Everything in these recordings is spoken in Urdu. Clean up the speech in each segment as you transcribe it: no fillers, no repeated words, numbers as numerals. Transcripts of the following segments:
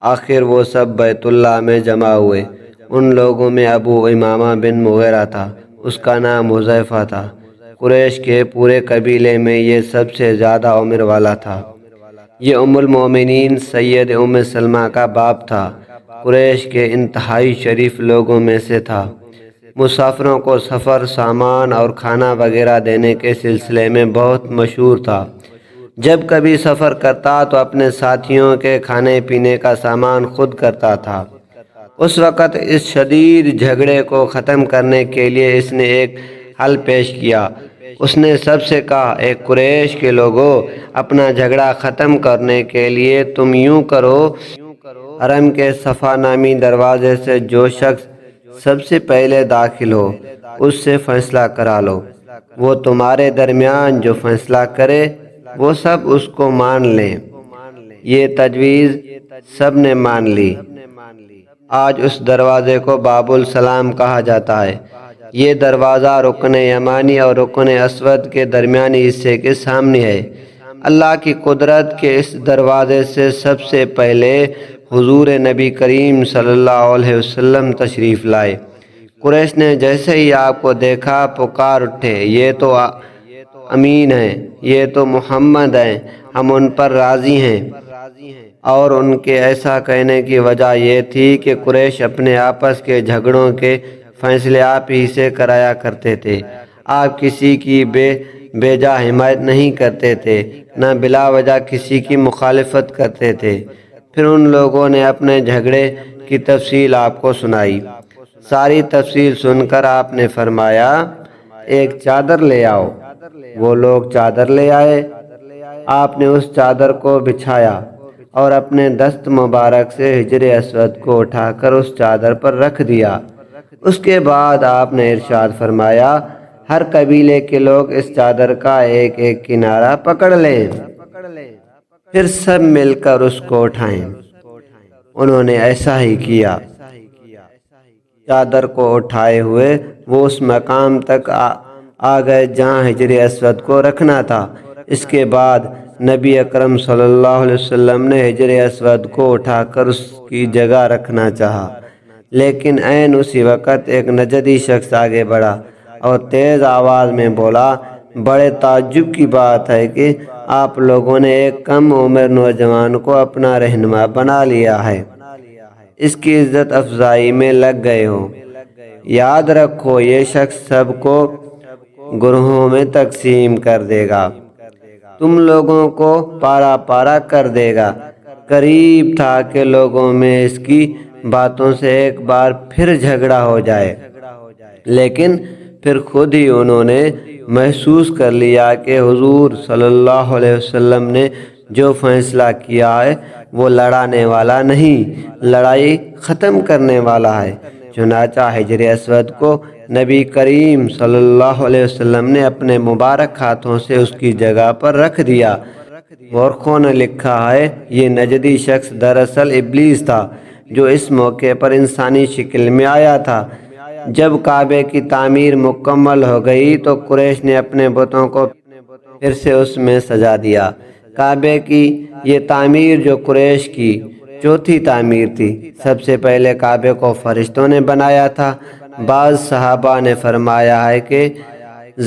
آخر وہ سب بیت اللہ میں جمع ہوئے۔ ان لوگوں میں ابو امامہ بن مغیرہ تھا، اس کا نام حذیفہ تھا۔ قریش کے پورے قبیلے میں یہ سب سے زیادہ عمر والا تھا۔ یہ ام المومنین سید ام سلمہ کا باپ تھا۔ قریش کے انتہائی شریف لوگوں میں سے تھا۔ مسافروں کو سفر، سامان اور کھانا وغیرہ دینے کے سلسلے میں بہت مشہور تھا۔ جب کبھی سفر کرتا تو اپنے ساتھیوں کے کھانے پینے کا سامان خود کرتا تھا۔ اس وقت اس شدید جھگڑے کو ختم کرنے کے لیے اس نے ایک حل پیش کیا۔ اس نے سب سے کہا، اے قریش کے لوگو، اپنا جھگڑا ختم کرنے کے لیے تم یوں کرو، حرم کے صفا نامی دروازے سے جو شخص سب سے پہلے داخل ہو اس سے فیصلہ کرا لو۔ وہ تمہارے درمیان جو فیصلہ کرے وہ سب اس کو مان لیں۔ یہ تجویز سب نے مان لی۔ آج اس دروازے کو باب السلام کہا جاتا ہے۔ یہ دروازہ رکن یمانی اور رکن اسود کے درمیانی حصے کے سامنے ہے۔ اللہ کی قدرت کے اس دروازے سے سب سے پہلے حضور نبی کریم صلی اللہ علیہ وسلم تشریف لائے۔ قریش نے جیسے ہی آپ کو دیکھا پکار اٹھے، یہ تو امین ہیں، یہ تو محمد ہیں، ہم ان پر راضی ہیں۔ اور ان کے ایسا کہنے کی وجہ یہ تھی کہ قریش اپنے آپس کے جھگڑوں کے فیصلے آپ ہی سے کرایا کرتے تھے۔ آپ کسی کی بے جا حمایت نہیں کرتے تھے، نہ بلا وجہ کسی کی مخالفت کرتے تھے۔ پھر ان لوگوں نے اپنے جھگڑے کی تفصیل آپ کو سنائی۔ ساری تفصیل سن کر آپ نے فرمایا، ایک چادر لے آؤ۔ وہ لوگ چادر لے آئے۔ آپ نے اس چادر کو بچھایا اور اپنے دست مبارک سے حجر اسود کو اٹھا کر اس چادر پر رکھ دیا۔ اس کے بعد آپ نے ارشاد فرمایا، ہر قبیلے کے لوگ اس چادر کا ایک ایک کنارہ پکڑ لیں، پھر سب مل کر اس کو اٹھائیں۔ انہوں نے ایسا ہی کیا۔ چادر کو اٹھائے ہوئے وہ اس مقام تک آ گئے جہاں حجر اسود کو رکھنا تھا۔ اس کے بعد نبی اکرم صلی اللہ علیہ وسلم نے حجر اسود کو اٹھا کر اس کی جگہ رکھنا چاہا، لیکن عین اسی وقت ایک نجدی شخص آگے بڑھا اور تیز آواز میں بولا، بڑے تعجب کی بات ہے کہ آپ لوگوں نے ایک کم عمر نوجوان کو اپنا رہنما بنا لیا ہے، اس کی عزت افزائی میں لگ گئے ہو۔ یاد رکھو، یہ شخص سب کو گروہوں میں تقسیم کر دے گا، تم لوگوں کو پارا پارا کر دے گا۔ قریب تھا کہ لوگوں میں اس کی باتوں سے ایک بار پھر جھگڑا ہو جائے، لیکن پھر خود ہی انہوں نے محسوس کر لیا کہ حضور صلی اللہ علیہ وسلم نے جو فیصلہ کیا ہے وہ لڑانے والا نہیں، لڑائی ختم کرنے والا ہے۔ چنانچہ حجر اسود کو نبی کریم صلی اللہ علیہ وسلم نے اپنے مبارک ہاتھوں سے اس کی جگہ پر رکھ دیا۔ مورخوں نے لکھا ہے، یہ نجدی شخص دراصل ابلیس تھا، جو اس موقع پر انسانی شکل میں آیا تھا۔ جب کعبے کی تعمیر مکمل ہو گئی تو قریش نے اپنے بتوں کو پھر سے اس میں سجا دیا۔ کعبے کی یہ تعمیر جو قریش کی چوتھی تعمیر تھی۔ سب سے پہلے کعبے کو فرشتوں نے بنایا تھا۔ بعض صحابہ نے فرمایا ہے کہ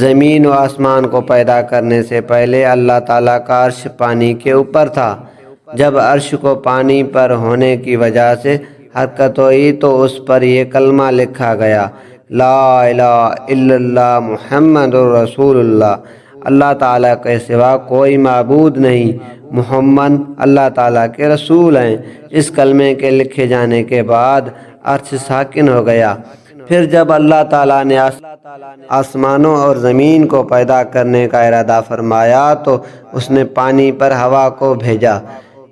زمین و آسمان کو پیدا کرنے سے پہلے اللہ تعالیٰ کا عرش پانی کے اوپر تھا۔ جب عرش کو پانی پر ہونے کی وجہ سے حرکت ہوئی تو اس پر یہ کلمہ لکھا گیا، لا الہ الا اللہ محمد رسول اللہ، اللہ تعالیٰ کے سوا کوئی معبود نہیں، محمد اللہ تعالیٰ کے رسول ہیں۔ اس کلمے کے لکھے جانے کے بعد عرش ساکن ہو گیا۔ پھر جب اللہ تعالیٰ نے آسمانوں اور زمین کو پیدا کرنے کا ارادہ فرمایا تو اس نے پانی پر ہوا کو بھیجا۔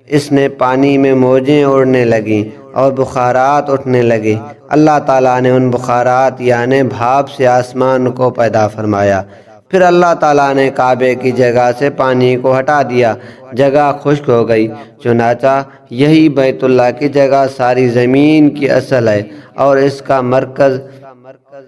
اس نے پانی میں موجیں اڑنے لگیں اور بخارات اٹھنے لگے۔ اللہ تعالیٰ نے ان بخارات یعنی بھاپ سے آسمان کو پیدا فرمایا۔ پھر اللہ تعالیٰ نے کعبے کی جگہ سے پانی کو ہٹا دیا، جگہ خشک ہو گئی۔ چنانچہ یہی بیت اللہ کی جگہ ساری زمین کی اصل ہے اور اس کا مرکز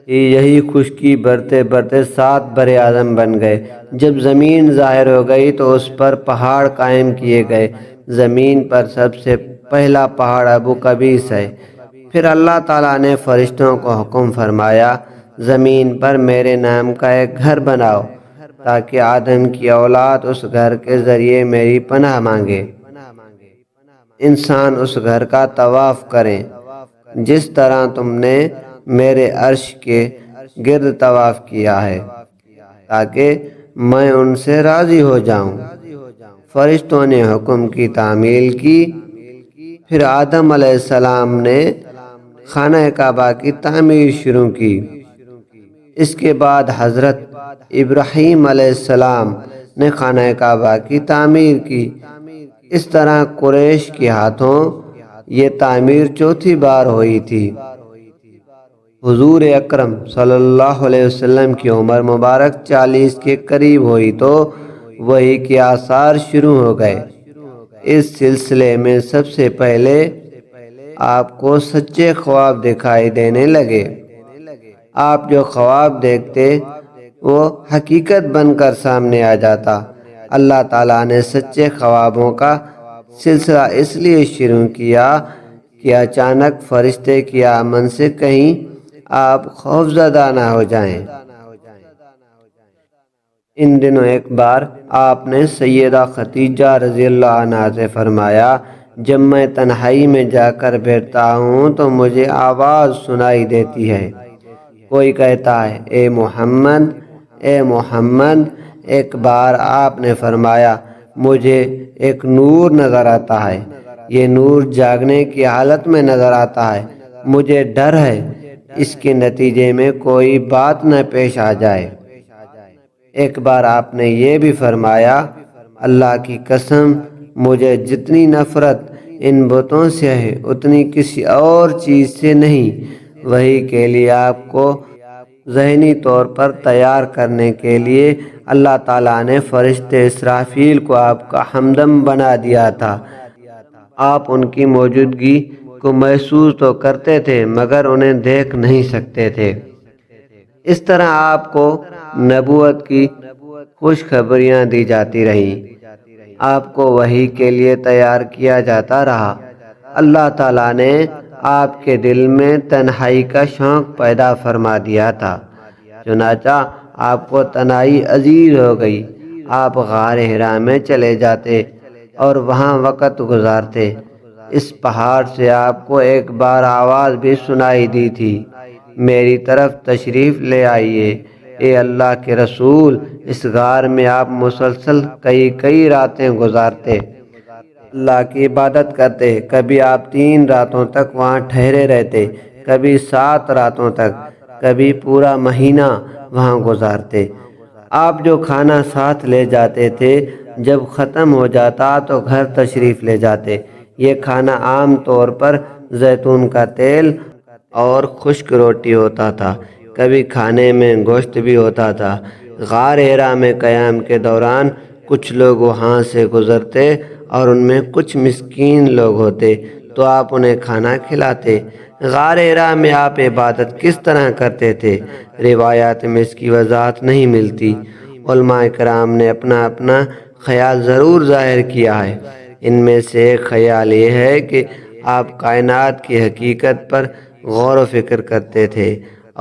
یہی خشکی بڑھتے بڑھتے 7 بر اعظم بن گئے۔ جب زمین ظاہر ہو گئی تو اس پر پہاڑ قائم کیے گئے زمین پر سب سے پہلا پہاڑ ابو قبیس ہے۔ پھر اللہ تعالیٰ نے فرشتوں کو حکم فرمایا زمین پر میرے نام کا ایک گھر بناؤ تاکہ آدم کی اولاد اس گھر کے ذریعے میری پناہ مانگے۔ انسان اس گھر کا طواف کریں جس طرح تم نے میرے عرش کے گرد طواف کیا ہے تاکہ میں ان سے راضی ہو جاؤں۔ فرشتوں نے حکم کی تعمیل کی۔ پھر آدم علیہ السلام نے خانہ کعبہ کی تعمیر شروع کی۔ اس کے بعد حضرت ابراہیم علیہ السلام نے خانہ کعبہ کی تعمیر کی۔ اس طرح قریش کے ہاتھوں یہ تعمیر چوتھی بار ہوئی تھی۔ حضور اکرم صلی اللہ علیہ وسلم کی عمر مبارک 40 کے قریب ہوئی تو وحی کے آثار شروع ہو گئے۔ اس سلسلے میں سب سے پہلے آپ کو سچے خواب دکھائی دینے لگے۔ آپ جو خواب دیکھتے وہ حقیقت بن کر سامنے آ جاتا۔ اللہ تعالیٰ نے سچے خوابوں کا سلسلہ اس لیے شروع کیا کہ اچانک فرشتے کی آمن سے کہیں آپ خوفزدہ نہ ہو جائیں۔ ان دنوں ایک بار آپ نے سیدہ خدیجہ رضی اللہ عنہا سے فرمایا جب میں تنہائی میں جا کر بیٹھتا ہوں تو مجھے آواز سنائی دیتی ہے، کوئی کہتا ہے اے محمد اے محمد۔ ایک بار آپ نے فرمایا مجھے ایک نور نظر آتا ہے، یہ نور جاگنے کی حالت میں نظر آتا ہے، مجھے ڈر ہے اس کے نتیجے میں کوئی بات نہ پیش آ جائے۔ ایک بار آپ نے یہ بھی فرمایا اللہ کی قسم مجھے جتنی نفرت ان بتوں سے ہے اتنی کسی اور چیز سے نہیں۔ وحی کے لیے آپ کو ذہنی طور پر تیار کرنے کے لیے اللہ تعالیٰ نے فرشتے اسرافیل کو آپ کا ہمدم بنا دیا تھا۔ آپ ان کی موجودگی کو محسوس تو کرتے تھے مگر انہیں دیکھ نہیں سکتے تھے۔ اس طرح آپ کو نبوت کی خوشخبریاں دی جاتی رہیں، آپ کو وحی کے لیے تیار کیا جاتا رہا۔ اللہ تعالیٰ نے آپ کے دل میں تنہائی کا شوق پیدا فرما دیا تھا، چنانچہ آپ کو تنہائی عزیز ہو گئی۔ آپ غار حرا میں چلے جاتے اور وہاں وقت گزارتے۔ اس پہاڑ سے آپ کو ایک بار آواز بھی سنائی دی تھی، میری طرف تشریف لے آئیے اے اللہ کے رسول۔ اس غار میں آپ مسلسل کئی راتیں گزارتے، اللہ کی عبادت کرتے۔ کبھی آپ 3 راتوں تک وہاں ٹھہرے رہتے، کبھی 7 راتوں تک، کبھی پورا مہینہ وہاں گزارتے۔ آپ جو کھانا ساتھ لے جاتے تھے جب ختم ہو جاتا تو گھر تشریف لے جاتے۔ یہ کھانا عام طور پر زیتون کا تیل اور خشک روٹی ہوتا تھا، کبھی کھانے میں گوشت بھی ہوتا تھا۔ غار حرا میں قیام کے دوران کچھ لوگ وہاں سے گزرتے اور ان میں کچھ مسکین لوگ ہوتے تو آپ انہیں کھانا کھلاتے۔ غار حرا میں آپ عبادت کس طرح کرتے تھے روایات میں اس کی وضاحت نہیں ملتی۔ علماء کرام نے اپنا اپنا خیال ضرور ظاہر کیا ہے۔ ان میں سے ایک خیال یہ ہے کہ آپ کائنات کی حقیقت پر غور و فکر کرتے تھے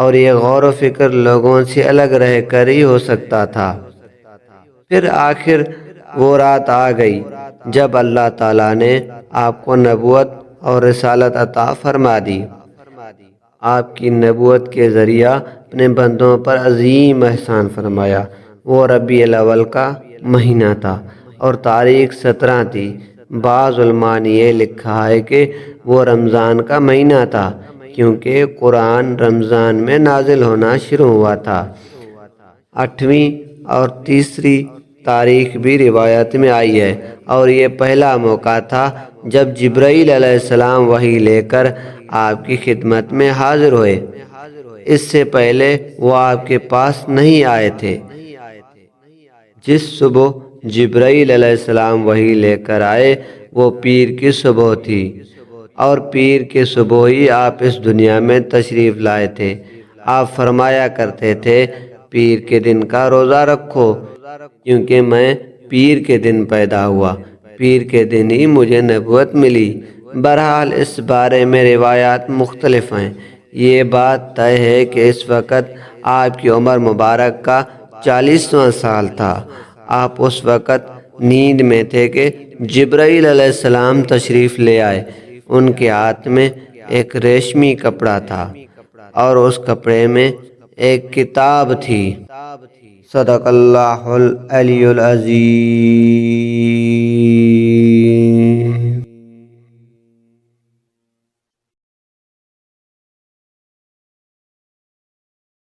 اور یہ غور و فکر لوگوں سے الگ رہ کر ہی ہو سکتا تھا۔ پھر آخر وہ رات آ گئی جب اللہ تعالیٰ نے آپ کو نبوت اور رسالت عطا فرما دی۔ آپ کی نبوت کے ذریعہ اپنے بندوں پر عظیم احسان فرمایا۔ وہ ربیع الاول کا مہینہ تھا اور تاریخ 17 تھی۔ بعض علماء نے یہ لکھا ہے کہ وہ رمضان کا مہینہ تھا کیونکہ قرآن رمضان میں نازل ہونا شروع ہوا تھا۔ 8ویں اور تیسری تاریخ بھی روایت میں آئی ہے اور یہ پہلا موقع تھا جب جبرائیل علیہ السلام وحی لے کر آپ کی خدمت میں حاضر ہوئے۔ اس سے پہلے وہ آپ کے پاس نہیں آئے تھے۔ جس صبح جبرائیل علیہ السلام وحی لے کر آئے وہ پیر کی صبح تھی اور پیر کے صبح ہی آپ اس دنیا میں تشریف لائے تھے۔ آپ فرمایا کرتے تھے پیر کے دن کا روزہ رکھو کیونکہ میں پیر کے دن پیدا ہوا۔ پیر کے دن ہی مجھے نبوت ملی۔ بہرحال اس بارے میں روایات مختلف ہیں۔ یہ بات طے ہے کہ اس وقت آپ کی عمر مبارک کا 40واں سال تھا۔ آپ اس وقت نیند میں تھے کہ جبرائیل علیہ السلام تشریف لے آئے۔ ان کے ہاتھ میں ایک ریشمی کپڑا تھا اور اس کپڑے میں ایک کتاب تھی۔ صدق اللہ العلی العظیم۔